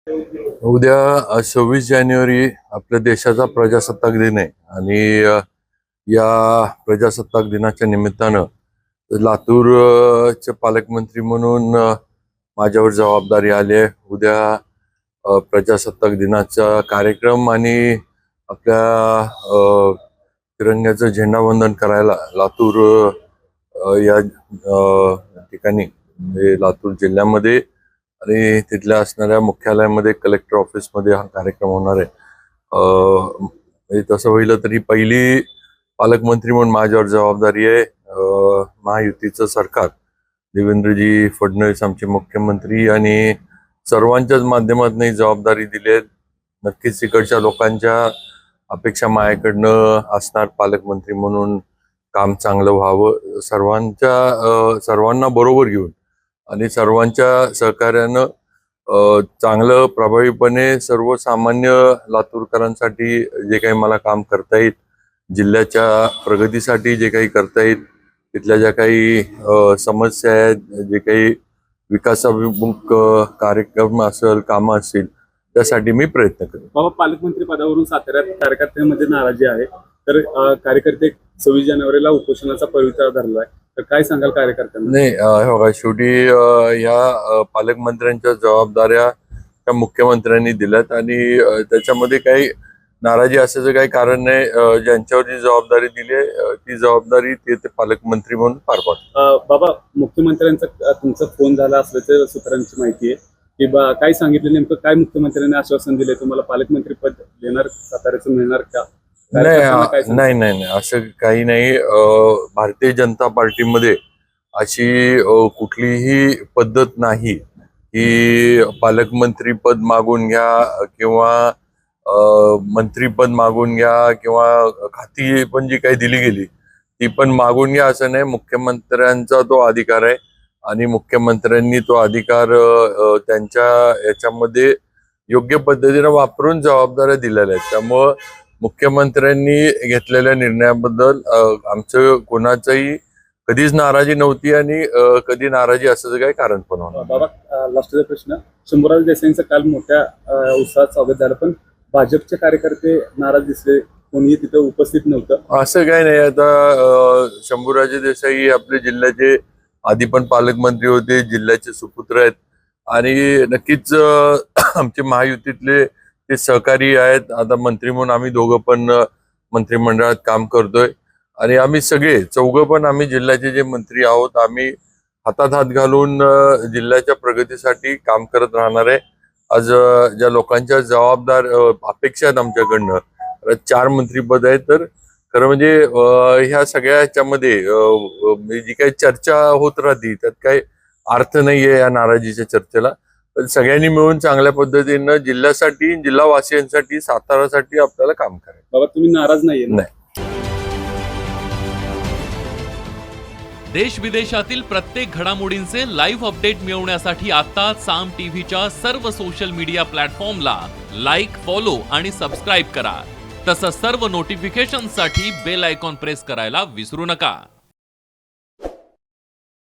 उद्या 26 जानेवारी आपल्या देशाचा प्रजासत्ताक दिन आहे आणि या प्रजासत्ताक दिनाच्या निमित्तानं चे पालकमंत्री म्हणून माझ्यावर जबाबदारी आली आहे। उद्या प्रजासत्ताक दिनाचा कार्यक्रम आणि आपल्या तिरंग्याचं झेंडावंदन करायला लातूर या ठिकाणी लातूर जिल्ह्यामध्ये आणि तिथल्या असणाऱ्या मुख्यालयामध्ये कलेक्टर ऑफिसमध्ये हा कार्यक्रम होणार आहे। तसं होईल तरी पहिली पालकमंत्री म्हणून माझ्यावर जबाबदारी आहे। महायुतीचं सरकार, देवेंद्रजी फडणवीस आमचे मुख्यमंत्री आणि सर्वांच्याच माध्यमातून ही जबाबदारी दिली आहे। नक्कीच इकडच्या लोकांच्या अपेक्षा माझ्याकडनं असणार, पालकमंत्री म्हणून काम चांगलं व्हावं, सर्वांना बरोबर घेऊन आणि सर्वांच्या सहकार्यानं चांगलं प्रभावीपणे सर्वसामान्य लातूरकरांसाठी जे काही मला काम करता येईल, जिल्ह्याच्या प्रगतीसाठी जे काही करता येईल, तिथल्या ज्या काही समस्या आहेत, जे काही विकासाभिमुख कार्यक्रम असेल, कामं असतील, त्यासाठी मी प्रयत्न करेन। बाबा, पालकमंत्री पदावरून साताऱ्यात कार्यकर्त्यांमध्ये नाराजी आहे, तर कार्यकर्ते 26 जानेवारीला उपोषणाचा पवित्रा धरलाय, तर काय सांगाल कार्यकर्त्यांना? नाही, बघा, शेवटी या पालकमंत्र्यांच्या जबाबदाऱ्या त्या मुख्यमंत्र्यांनी दिल्यात आणि त्याच्यामध्ये काही नाराजी असायचं काही कारण नाही। ज्यांच्यावर जी जबाबदारी दिली आहे ती जबाबदारी ते पालकमंत्री म्हणून पार पाडतात। बाबा, मुख्यमंत्र्यांचा तुमचा फोन झाला असल्याचं सूत्रांची माहिती आहे की काय सांगितलं, नेमकं काय मुख्यमंत्र्यांनी आश्वासन दिले, तुम्हाला पालकमंत्री पद देणार, साताऱ्याचं मिळणार का? नाही, असं काही नाही। भारतीय जनता पार्टीमध्ये अशी कुठलीही पद्धत नाही की पालकमंत्री पद मागून घ्या किंवा मंत्रीपद मागून घ्या किंवा खाती पण जी काही दिली गेली ती पण मागून घ्या, असं नाही। मुख्यमंत्र्यांचा तो अधिकार आहे आणि मुख्यमंत्र्यांनी तो अधिकार त्यांच्या याच्यामध्ये योग्य पद्धतीने वापरून जबाबदाऱ्या दिलेल्या आहेत। त्यामुळं मुख्यमंत्र्यांनी घेतलेल्या निर्णयाबद्दल आमचं कोणाचंही कधीच नाराजी नव्हती आणि कधी नाराजी असं काही कारण पण होणार। बाबा, लास्टचा प्रश्न, शंभूराज देसाईंचं काल मोठ्या उत्साहात स्वागत झालं, पण भाजपचे कार्यकर्ते नाराज दिसले, कोणीही तिथं उपस्थित नव्हतं। असं काही नाही। आता शंभूराजे देसाई आपले जिल्ह्याचे आधी पण पालकमंत्री होते, जिल्ह्याचे सुपुत्र आहेत आणि नक्कीच आमचे महायुतीतले ते सहकारी आहेत। आता मंत्री म्हणून आम्ही दोघं पण मंत्रिमंडळात काम करतोय आणि आम्ही सगळे चौघं पण आम्ही जिल्ह्याचे जे मंत्री आहोत, आम्ही हातात हात घालून जिल्ह्याच्या प्रगतीसाठी काम करत राहणार आहे। आज ज्या लोकांच्या जबाबदार अपेक्षा आहेत आमच्याकडनं, 4 मंत्रीपद आहेत, तर खरं म्हणजे ह्या सगळ्या ह्याच्यामध्ये जी काही चर्चा होत राहते त्यात काही अर्थ नाहीये या नाराजीच्या चर्चेला। पण सगळ्यांनी मिळून चांगल्या पद्धतीनं जिल्ह्यासाठी, जिल्हावासियांसाठी, सातारासाठी आपल्याला काम करायचं। बाबा, तुम्ही नाराज नाहीये? नाही। देश विदेशातील प्रत्येक घडामोडींचे लाईव्ह अपडेट मिळवण्यासाठी आता साम टीव्हीच्या सर्व सोशल मीडिया प्लॅटफॉर्मला लाईक, फॉलो आणि सबस्क्राईब करा। तसंच सर्व नोटिफिकेशनसाठी बेल आयकॉन प्रेस करायला विसरू नका।